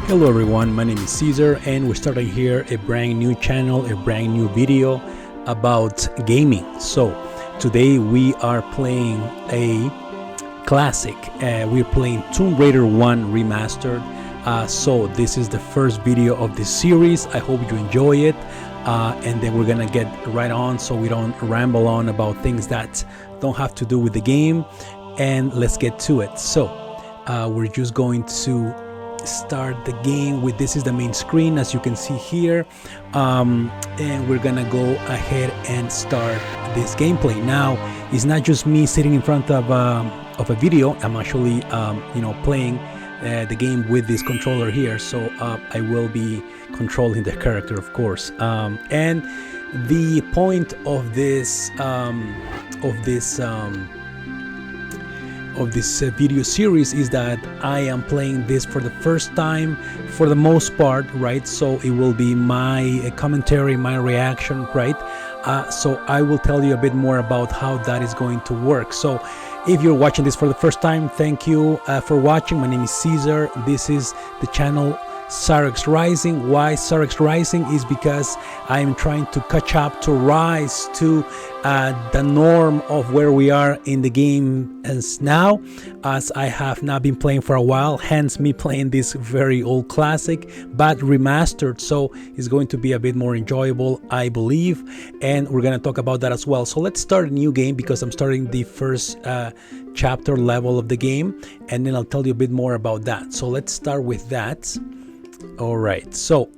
Hello everyone, my name is Caesar and we're starting here a brand new channel, a brand new video about gaming. So today we are playing a classic. We're playing Tomb Raider 1 Remastered. So this is the first video of this series. I hope you enjoy it. And then we're gonna get right on so we don't ramble on about things that don't have to do with the game. And let's get to it. So we're just going to start the game with this is the main screen, as you can see here, and we're gonna go ahead and start this gameplay. Now it's not just me sitting in front of a video. I'm actually playing the game with this controller here, so I will be controlling the character, of course. And the point of this video series is that I am playing this for the first time for the most part, right? So it will be my commentary, my reaction, right? So I will tell you a bit more about how that is going to work. So if you're watching this for the first time, thank you for watching. My name is Caesar. This is the channel Xarex-Rising. Why Xarex-Rising? Is because I am trying to catch up, to rise to the norm of where we are in the game as now, as I have not been playing for a while, hence me playing this very old classic but remastered. So it's going to be a bit more enjoyable, I believe, and we're gonna talk about that as well. So let's start a new game because I'm starting the first chapter level of the game, and then I'll tell you a bit more about that. So let's start with that. All right, so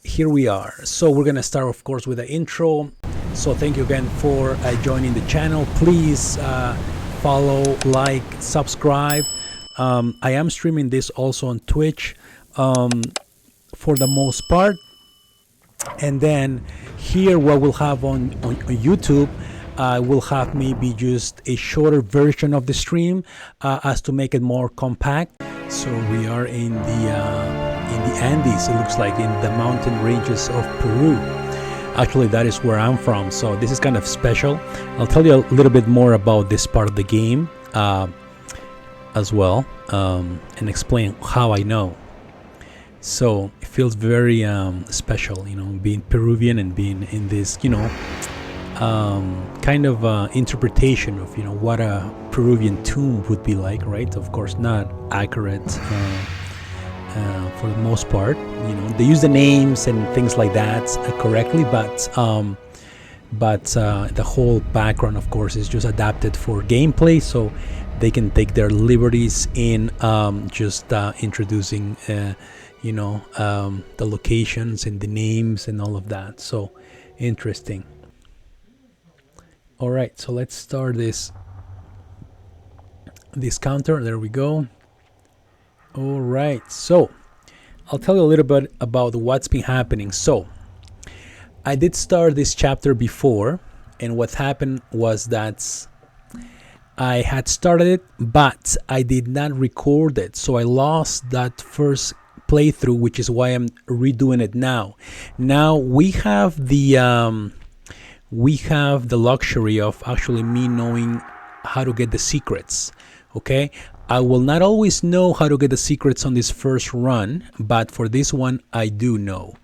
here we are. So we're gonna start, of course, with the intro. So thank you again for joining the channel. Please follow, like, subscribe. I am streaming this also on Twitch for the most part, and then here what we'll have on YouTube, we'll have maybe just a shorter version of the stream as to make it more compact. So we are in the Andes, it looks like, in the mountain ranges of Peru. Actually, that is where I'm from, so this is kind of special. I'll tell you a little bit more about this part of the game as well, and explain how I know. So it feels very special, being Peruvian and being in this, kind of interpretation of what a Peruvian tomb would be like, right? Of course, not accurate for the most part. They use the names and things like that correctly, but the whole background, of course, is just adapted for gameplay, so they can take their liberties in just introducing the locations and the names and all of that. So interesting. All right, so let's start this counter. There we go. All right, so I'll tell you a little bit about what's been happening. So I did start this chapter before, and what happened was that I had started it, but I did not record it, so I lost that first playthrough, which is why I'm redoing it now. Now we have the luxury of actually me knowing how to get the secrets. Okay, I will not always know how to get the secrets on this first run, but for this one I do know.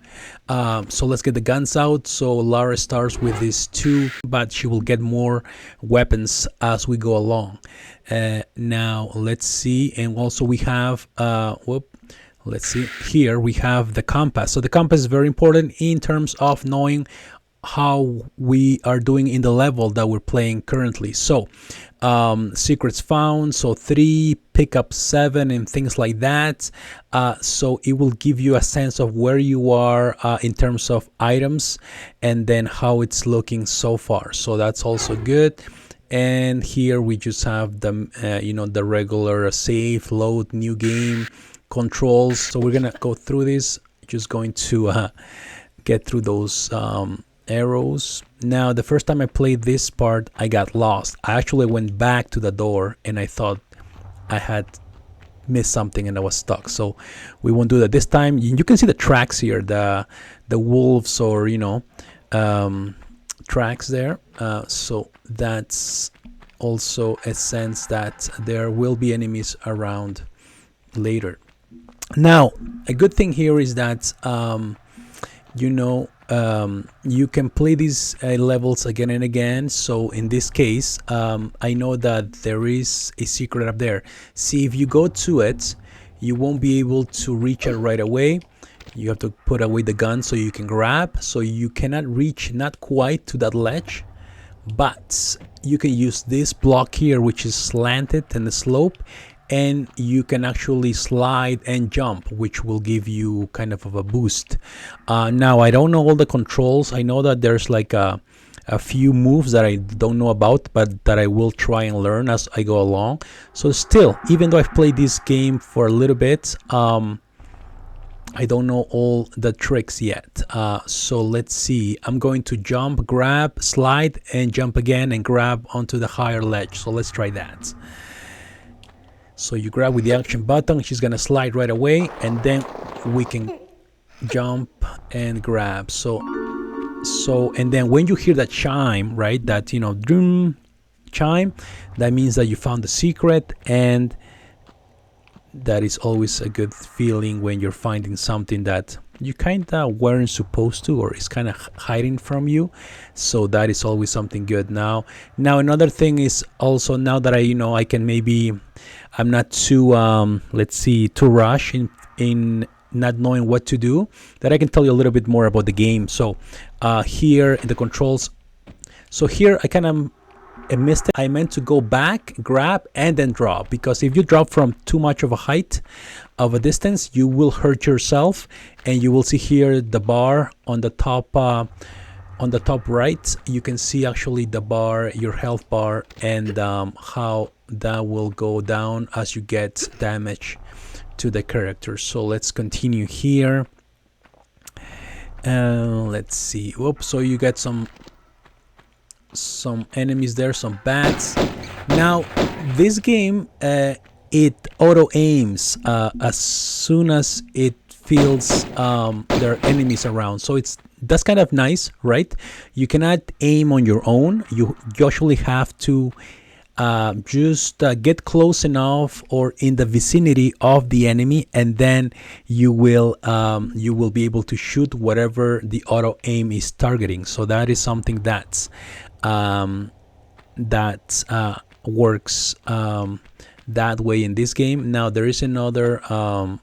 So let's get the guns out. So Lara starts with these two, but she will get more weapons as we go along. Now let's see, and also we have let's see, here we have the compass. So the compass is very important in terms of knowing how we are doing in the level that we're playing currently. So secrets found, so 3, pick up 7, and things like that. So it will give you a sense of where you are in terms of items, and then how it's looking so far. So that's also good. And here we just have the the regular save, load, new game controls. So we're gonna go through this, just going to get through those arrows. Now the first time I played this part, I got lost. I actually went back to the door and I thought I had missed something and I was stuck. So we won't do that this time. You can see the tracks here, the wolves, or tracks there. So that's also a sense that there will be enemies around later. Now, a good thing here is that you can play these levels again and again. So in this case, I know that there is a secret up there. See, if you go to it, you won't be able to reach it right away. You have to put away the gun so you can grab. So you cannot reach, not quite to that ledge, but you can use this block here, which is slanted and the slope, and you can actually slide and jump, which will give you kind of a boost. Now, I don't know all the controls. I know that there's like a few moves that I don't know about, but that I will try and learn as I go along. So still, even though I've played this game for a little bit, I don't know all the tricks yet. So let's see. I'm going to jump, grab, slide, and jump again and grab onto the higher ledge. So let's try that. So you grab with the action button, she's gonna slide right away, and then we can jump and grab. So and then when you hear that chime, right, that drum chime, that means that you found the secret, and that is always a good feeling when you're finding something that you kind of weren't supposed to, or is kind of hiding from you. So that is always something good. Now another thing is also, now that I can maybe, I'm not too let's see, too rush in not knowing what to do, that I can tell you a little bit more about the game. So here in the controls, so here I kind of missed it. I meant to go back, grab, and then drop, because if you drop from too much of a height of a distance, you will hurt yourself. And you will see here the bar on the top right, you can see actually the bar, your health bar, and how that will go down as you get damage to the character. So let's continue here. Let's see. Oops, so you get some enemies there, some bats. Now this game, it auto aims as soon as it feels there are enemies around. So that's kind of nice, right? You cannot aim on your own. You usually have to just get close enough or in the vicinity of the enemy, and then you will be able to shoot whatever the auto aim is targeting. So that is something that works that way in this game. Now there is another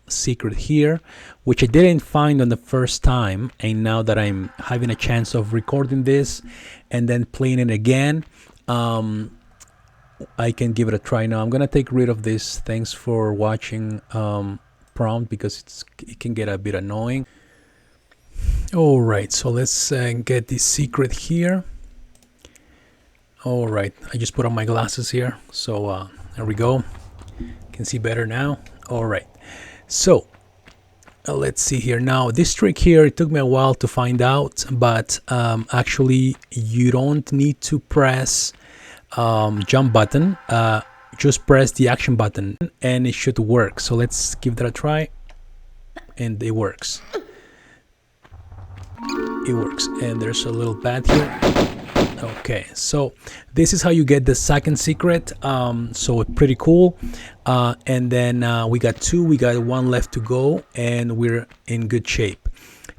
secret here, which I didn't find on the first time, and now that I'm having a chance of recording this and then playing it again, I can give it a try. Now I'm gonna take rid of this thanks for watching prompt, because it can get a bit annoying. All right, so let's get this secret here. All right, I just put on my glasses here, so there we go. Can see better now. All right, so let's see here. Now this trick here, it took me a while to find out, but actually you don't need to press jump button. Just press the action button and it should work. So let's give that a try, and it works. It works. And there's a little bat here. Okay, so this is how you get the second secret. So pretty cool. And then we got one left to go, and we're in good shape.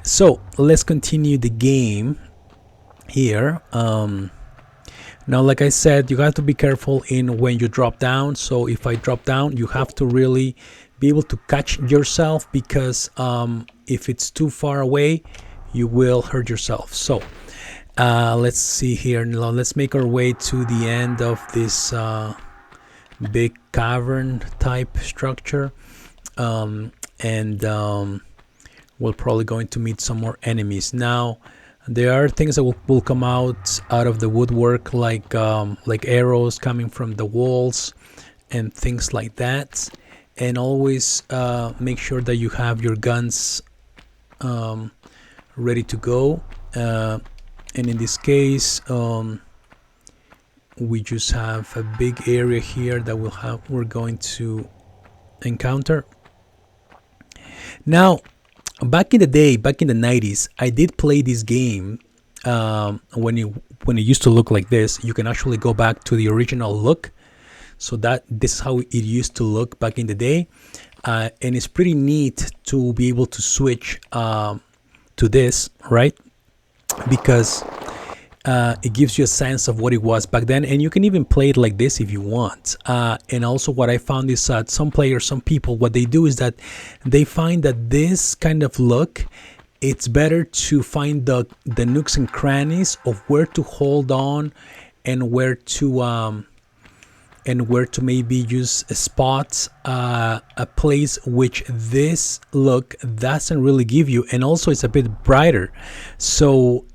So let's continue the game here. Now, like I said, you have to be careful in when you drop down. So if I drop down, you have to really be able to catch yourself, because if it's too far away, you will hurt yourself. So let's see here. Now let's make our way to the end of this big cavern type structure, and we're probably going to meet some more enemies. Now there are things that will come out of the woodwork, like arrows coming from the walls and things like that. And always make sure that you have your guns ready to go. And in this case, we just have a big area here that we're going to encounter. Now, back in the day, back in the 90s, I did play this game when it used to look like this. You can actually go back to the original look. So this is how it used to look back in the day. and it's pretty neat to be able to switch to this, right? Because it gives you a sense of what it was back then, and you can even play it like this if you want. And also what I found is that some players, some people, what they do is that they find that this kind of look, it's better to find the nooks and crannies of where to hold on and where to maybe use spots, a place which this look doesn't really give you, and also it's a bit brighter. So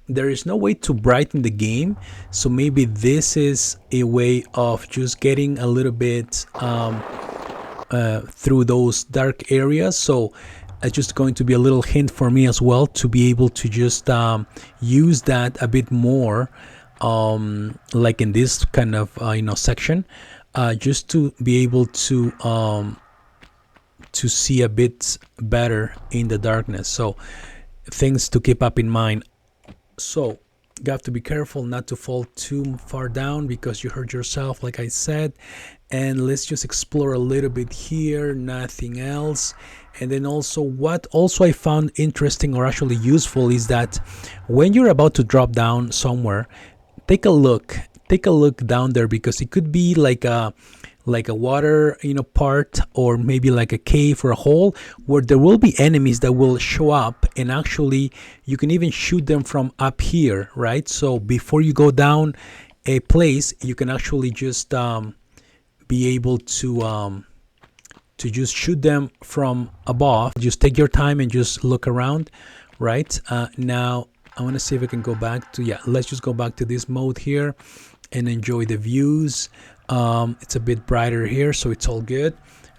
there is no way to brighten the game, so maybe this is a way of just getting a little bit through those dark areas. So it's just going to be a little hint for me as well to be able to just use that a bit more, like in this kind of section, just to be able to see a bit better in the darkness. So things to keep up in mind. So you have to be careful not to fall too far down because you hurt yourself, like I said. And let's just explore a little bit here, nothing else. And then also what I found interesting or actually useful is that when you're about to drop down somewhere, take a look down there, because it could be like a water part, or maybe like a cave or a hole where there will be enemies that will show up, and actually you can even shoot them from up here, right? So before you go down a place, you can actually just be able to just shoot them from above. Just take your time and just look around, right? Now I want to see if I can go back to, let's just go back to this mode here and enjoy the views. It's a bit brighter here, so it's all good.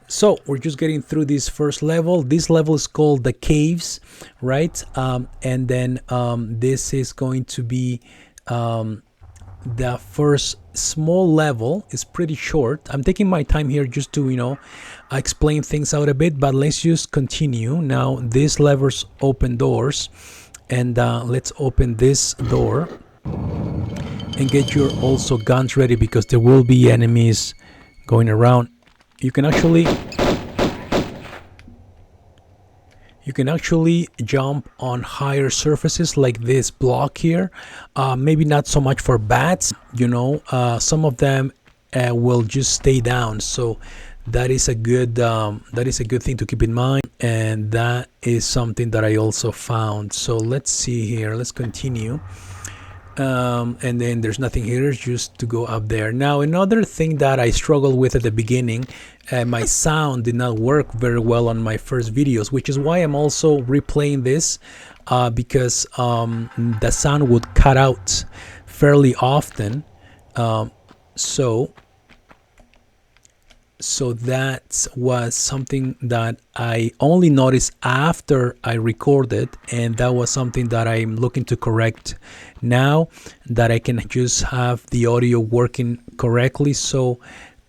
So we're just getting through this first level. This level is called the caves, right? And then this is going to be the first small level. Is pretty short. I'm taking my time here just to explain things out a bit, but let's just continue. Now these levers open doors, and let's open this door and get your also guns ready, because there will be enemies going around. You can actually jump on higher surfaces like this block here. Maybe not so much for bats, some of them will just stay down, so that is a good thing to keep in mind, and that is something that I also found. So let's see here, let's continue. And then there's nothing here, just to go up there. Now another thing that I struggled with at the beginning, my sound did not work very well on my first videos, which is why I'm also replaying this, because the sound would cut out fairly often. So that was something that I only noticed after I recorded, and that was something that I'm looking to correct now that I can just have the audio working correctly, so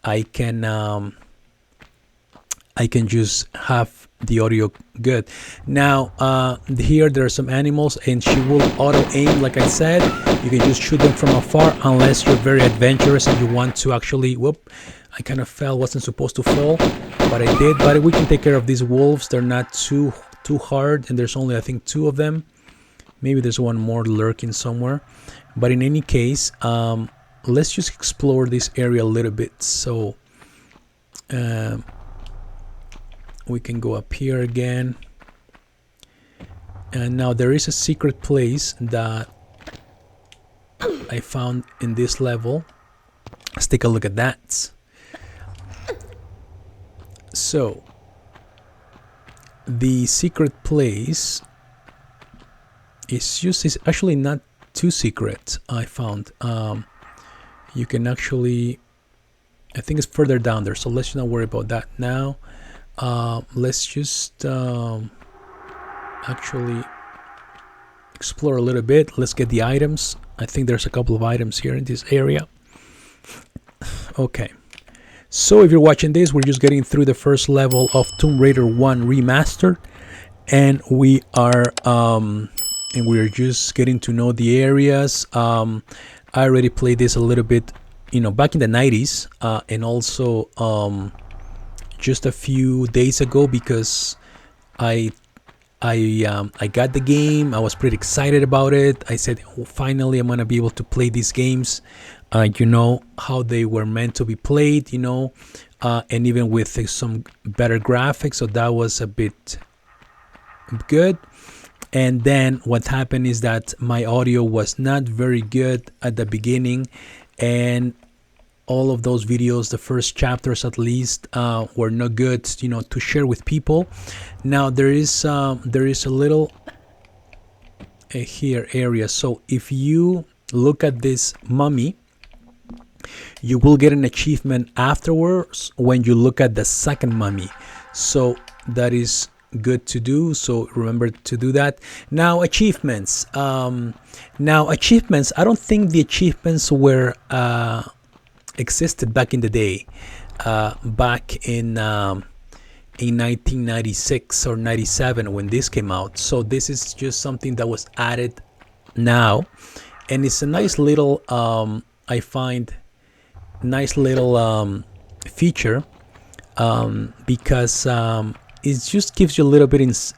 I can just have the audio good. Now here there are some animals, and she will auto aim. Like I said, you can just shoot them from afar unless you're very adventurous and you want to actually, I kind of fell, wasn't supposed to fall, but I did. But we can take care of these wolves. They're not too hard, and there's only, I think, 2 of them. Maybe there's one more lurking somewhere. But in any case, let's just explore this area a little bit. So we can go up here again. And now there is a secret place that I found in this level. Let's take a look at that. So the secret place is actually not too secret, I found. You can actually, I think it's further down there, so let's not worry about that now. Let's just actually explore a little bit. Let's get the items. I think there's a couple of items here in this area. Okay. So if you're watching this, we're just getting through the first level of Tomb Raider 1 Remastered, and we're just getting to know the areas. I already played this a little bit, back in the 90s, and also just a few days ago because I got the game. I was pretty excited about it. I said, oh, finally, I'm gonna be able to play these games, how they were meant to be played, and even with some better graphics. So that was a bit good. And then what happened is that my audio was not very good at the beginning, and all of those videos, the first chapters at least, were not good, to share with people. Now there is a little here area. So if you look at this mummy, you will get an achievement afterwards when you look at the second mummy. So that is good to do. So remember to do that. Now achievements. I don't think the achievements were existed back in the day, back in 1996 or 97 when this came out. So this is just something that was added now, and it's a nice little I find nice little feature, because it just gives you a little bit of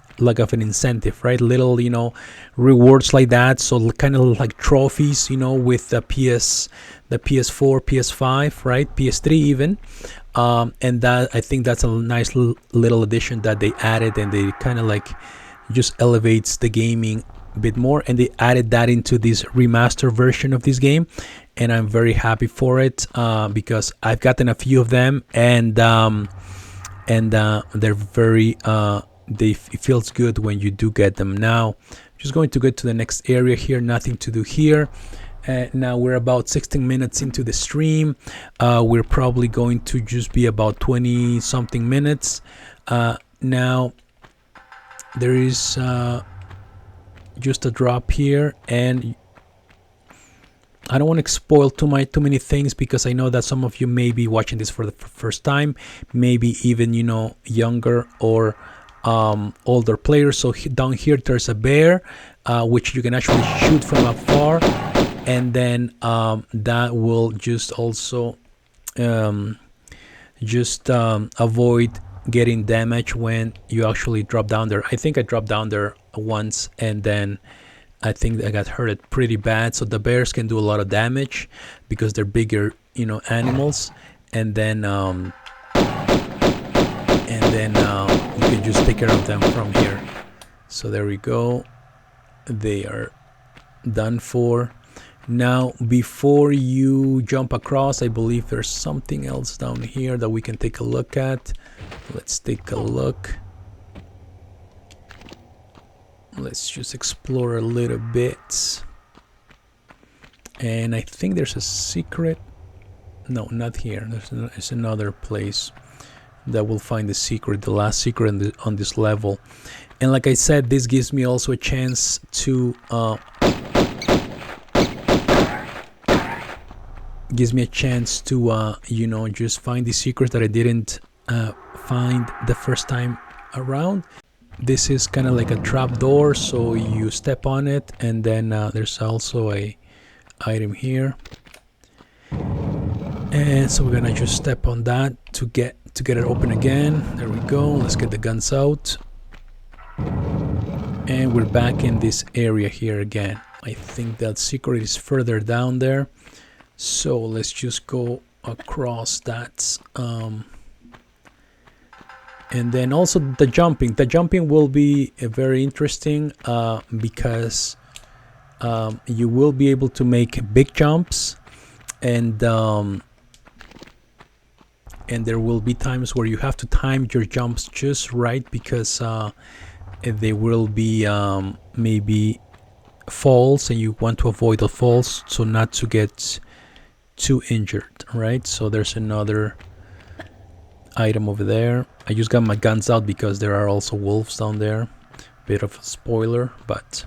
an incentive, right? Little rewards like that. So kind of like trophies, with the PS4, PS5, right? PS3 even. And that, I think that's a nice little addition that they added, and they kind of like just elevates the gaming a bit more, and they added that into this remaster version of this game, and I'm very happy for it, because I've gotten a few of them, and they're very it feels good when you do get them. Now just going to go to the next area here. Nothing to do here. Now we're about 16 minutes into the stream. We're probably going to just be about 20 something minutes. Now there is just a drop here, and I don't want to spoil too many things, because I know that some of you may be watching this for the first time, maybe even younger or older players. So down here there's a bear, which you can actually shoot from afar, and then that will just also avoid getting damage when you actually drop down there. I think I dropped down there once, and then I think I got hurt pretty bad. So the bears can do a lot of damage because they're bigger, animals, and then you can just take care of them from here. So there we go. They are done for. Now, before you jump across, I believe there's something else down here that we can take a look at. Let's take a look. Let's just explore a little bit. And I think there's a secret. No, not here. There's another place that we'll find the secret, the last secret on this level. And like I said, this gives me also a chance to just find the secrets that I didn't find the first time around. This is kind of like a trap door, so you step on it, and then there's also a item here, and so we're gonna just step on that to get it open again. There we go. Let's get the guns out, and we're back in this area here again. I think that secret is further down there, so let's just go across that. And then also the jumping will be very interesting, because you will be able to make big jumps, and there will be times where you have to time your jumps just right, because there will be maybe falls, and you want to avoid the falls so not to get too injured, right? So there's another item over there. I just got my guns out because there are also wolves down there. Bit of a spoiler, but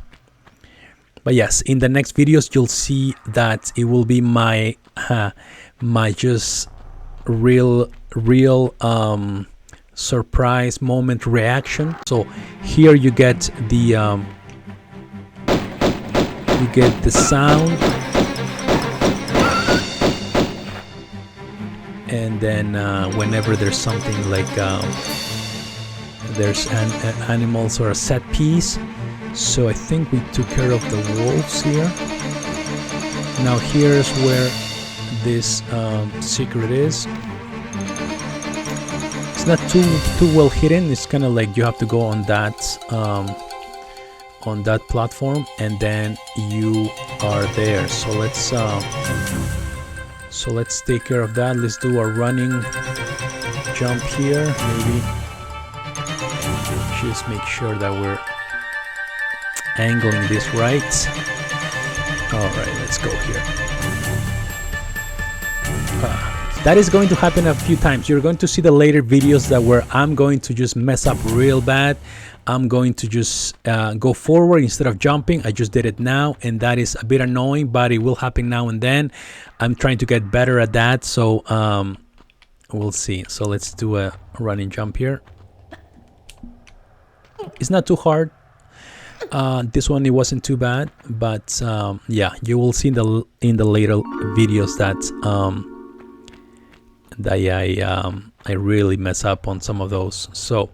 yes, in the next videos you'll see that it will be my just real surprise moment reaction. So here you get the sound, And then whenever there's something like there's animals or a set piece. So I think we took care of the wolves here. Now here's where this secret is. It's not too well hidden. It's kind of like you have to go on that platform, and then you are there. So let's take care of that. Let's do a running jump here. Maybe just make sure that we're angling this right. All right, let's go here. That is going to happen a few times. You're going to see the later videos that where I'm going to just mess up real bad. I'm going to just go forward instead of jumping. I just did it now, and that is a bit annoying, but it will happen now and then. I'm trying to get better at that, so we'll see. So let's do a running jump here. It's not too hard. This one, it wasn't too bad, but yeah, you will see in the later videos that I really mess up on some of those. So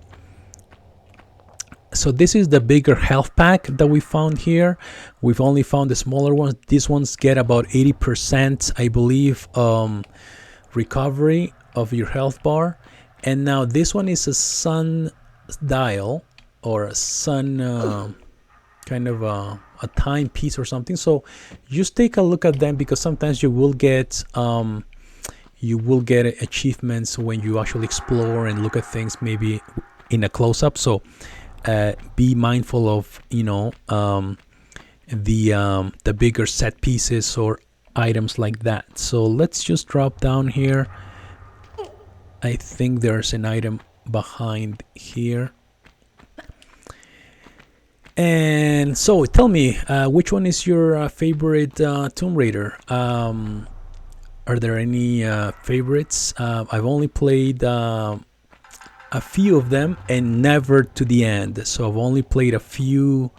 this is the bigger health pack that we found here. We've only found the smaller ones. These ones get about 80%, I believe, recovery of your health bar. And now this one is a sun dial, or a sun kind of a timepiece or something. So just take a look at them, because sometimes you will get achievements when you actually explore and look at things maybe in a close-up. So be mindful of, you know, the bigger set pieces or items like that. So let's just drop down here. I think there's an item behind here. And so tell me, which one is your favorite Tomb Raider? Are there any favorites? I've only played a few of them, and never to the end. So I've only played a few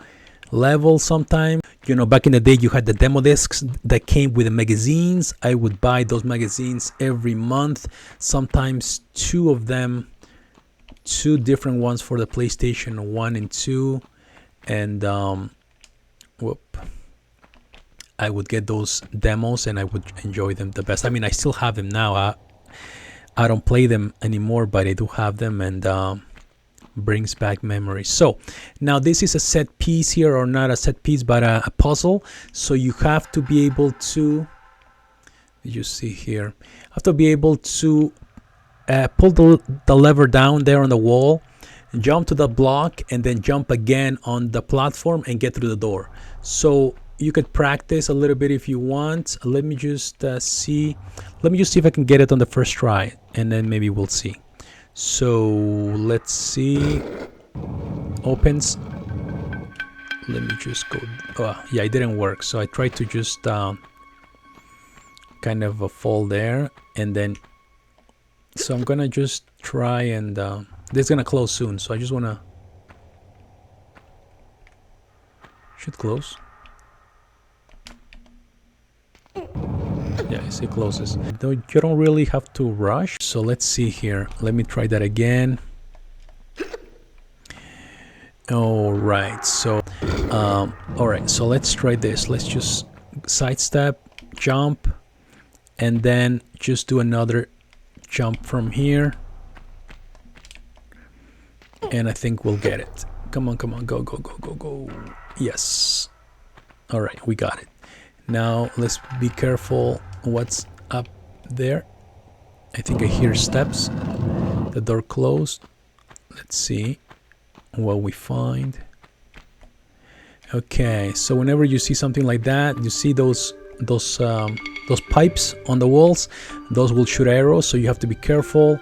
levels sometime. You know, back in the day, you had the demo discs that came with the magazines. I would buy those magazines every month, sometimes two of them, two different ones for the PlayStation 1 and 2. And I would get those demos and I would enjoy them the best. I mean, I still have them now. I don't play them anymore, but I do have them, and brings back memories. So now this is a set piece here, or not a set piece, but a puzzle. So you have to be able to, you see here, have to be able to pull the lever down there on the wall, jump to the block, and then jump again on the platform and get through the door. So you could practice a little bit if you want. Let me just see if I can get it on the first try, and then maybe we'll see. So let's see. Opens. Let me just go. Oh, yeah, it didn't work. So I tried to just kind of fall there, and then. So I'm gonna just try, and this is gonna close soon. So I just wanna. Should close. Yeah, it closes. Though you don't really have to rush. So let's see here. Let me try that again. All right. So, all right. So let's try this. Let's just sidestep, jump, and then just do another jump from here. And I think we'll get it. Come on, come on. Go, go, go, go, go. Yes. All right. We got it. Now let's be careful what's up there. I think I hear steps. The door closed. Let's see what we find. Okay, so whenever you see something like that, you see those pipes on the walls, those will shoot arrows, so you have to be careful.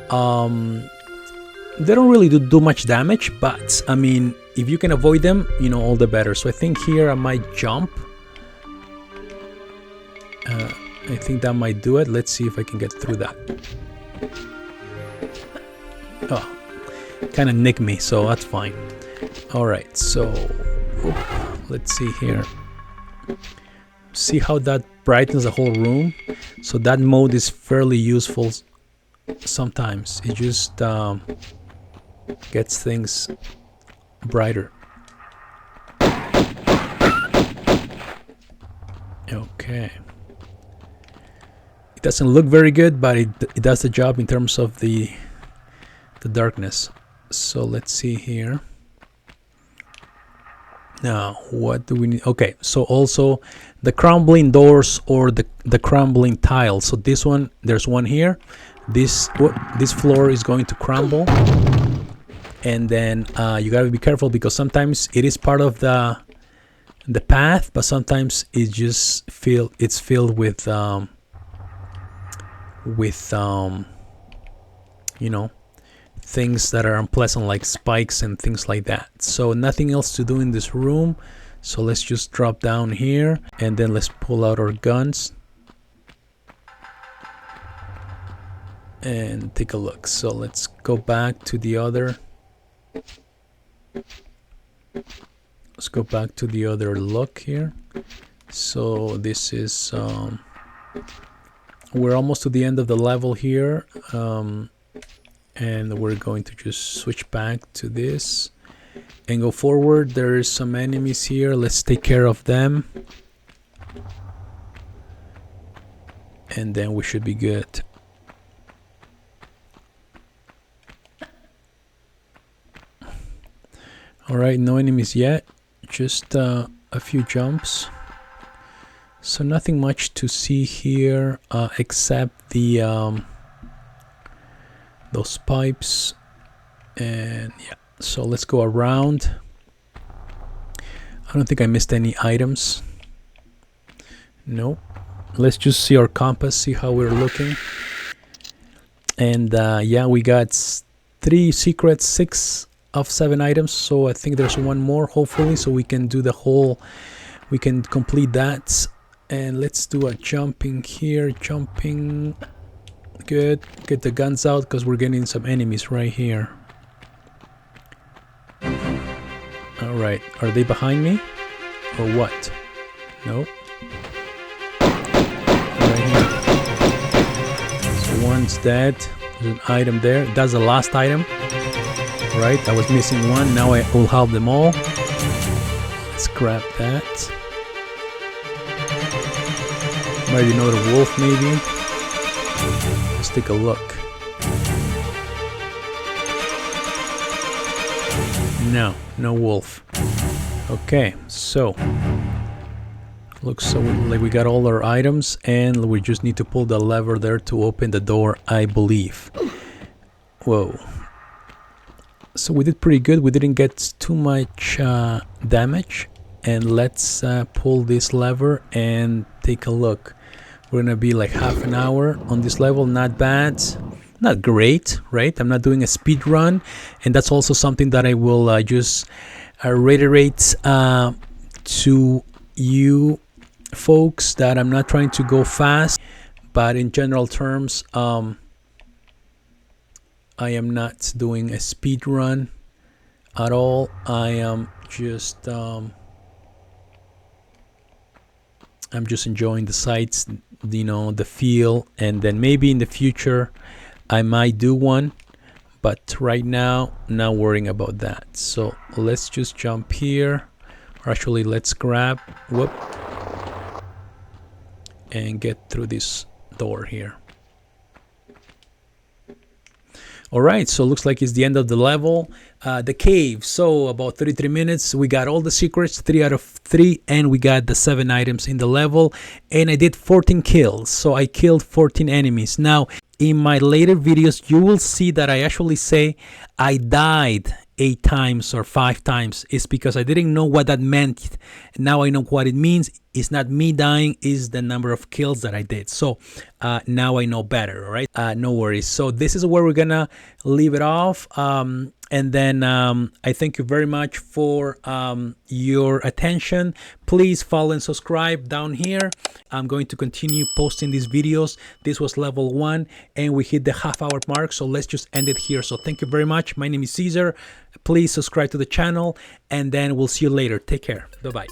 They don't really do much damage, but I mean, if you can avoid them, you know, all the better. So I think here I might jump. I think that might do it. Let's see if I can get through that. Oh, kind of nicked me, so that's fine. All right, so let's see here. See how that brightens the whole room. So that mode is fairly useful sometimes. It just gets things brighter. Okay. It doesn't look very good, but it does the job in terms of the darkness. So let's see here. Now, what do we need? Okay, so also the crumbling doors or the crumbling tiles. So this one, there's one here. This floor is going to crumble, and then you gotta be careful because sometimes it is part of the path, but sometimes it just it's filled with you know, things that are unpleasant, like spikes and things like that. So nothing else to do in this room, so let's just drop down here and then let's pull out our guns and take a look. So let's go back to the other look here. So this is we're almost to the end of the level here, and we're going to just switch back to this and go forward. There's some enemies here. Let's take care of them, and then we should be good. Alright, no enemies yet, just a few jumps. So nothing much to see here except the those pipes, and yeah, so let's go around. I don't think I missed any items. No. Let's just see our compass, see how we're looking. And yeah, we got 3 secrets, 6 of 7 items, so I think there's one more hopefully, so we can do the whole, we can complete that. And let's do a jumping here, jumping. Good. Get the guns out because we're getting some enemies right here. Alright, are they behind me or what? No. Right here. So one's dead. There's an item there. That's the last item. Right, I was missing one. Now I will have them all. Let's grab that. Maybe another wolf, maybe. Let's take a look. No wolf. Okay, so looks so like we got all our items, and we just need to pull the lever there to open the door, I believe. Whoa. So we did pretty good. We didn't get too much damage. And let's pull this lever and take a look. We're gonna be like half an hour on this level. Not bad, not great, right? I'm not doing a speed run, and that's also something that I will just reiterate to you folks, that I'm not trying to go fast, but in general terms, I am not doing a speed run at all. I am just I'm just enjoying the sights, you know, the feel, and then maybe in the future I might do one, but right now not worrying about that. So let's just jump here, or actually let's grab, whoop, and get through this door here. Alright, so looks like it's the end of the level. The cave, so about 33 minutes. We got all the secrets, 3 out of 3, and we got the 7 items in the level. And I did 14 kills, so I killed 14 enemies. Now, in my later videos, you will see that I actually say I died 8 times or 5 times. It's because I didn't know what that meant. Now I know what it means. It's not me dying, it's the number of kills that I did. So now I know better, all right? No worries. So this is where we're gonna leave it off. And then I thank you very much for your attention. Please follow and subscribe down here. I'm going to continue posting these videos. This was level 1 and we hit the half-hour mark, so let's just end it here. So thank you very much. My name is Cesar. Please subscribe to the channel, and then we'll see you later. Take care. Bye-bye.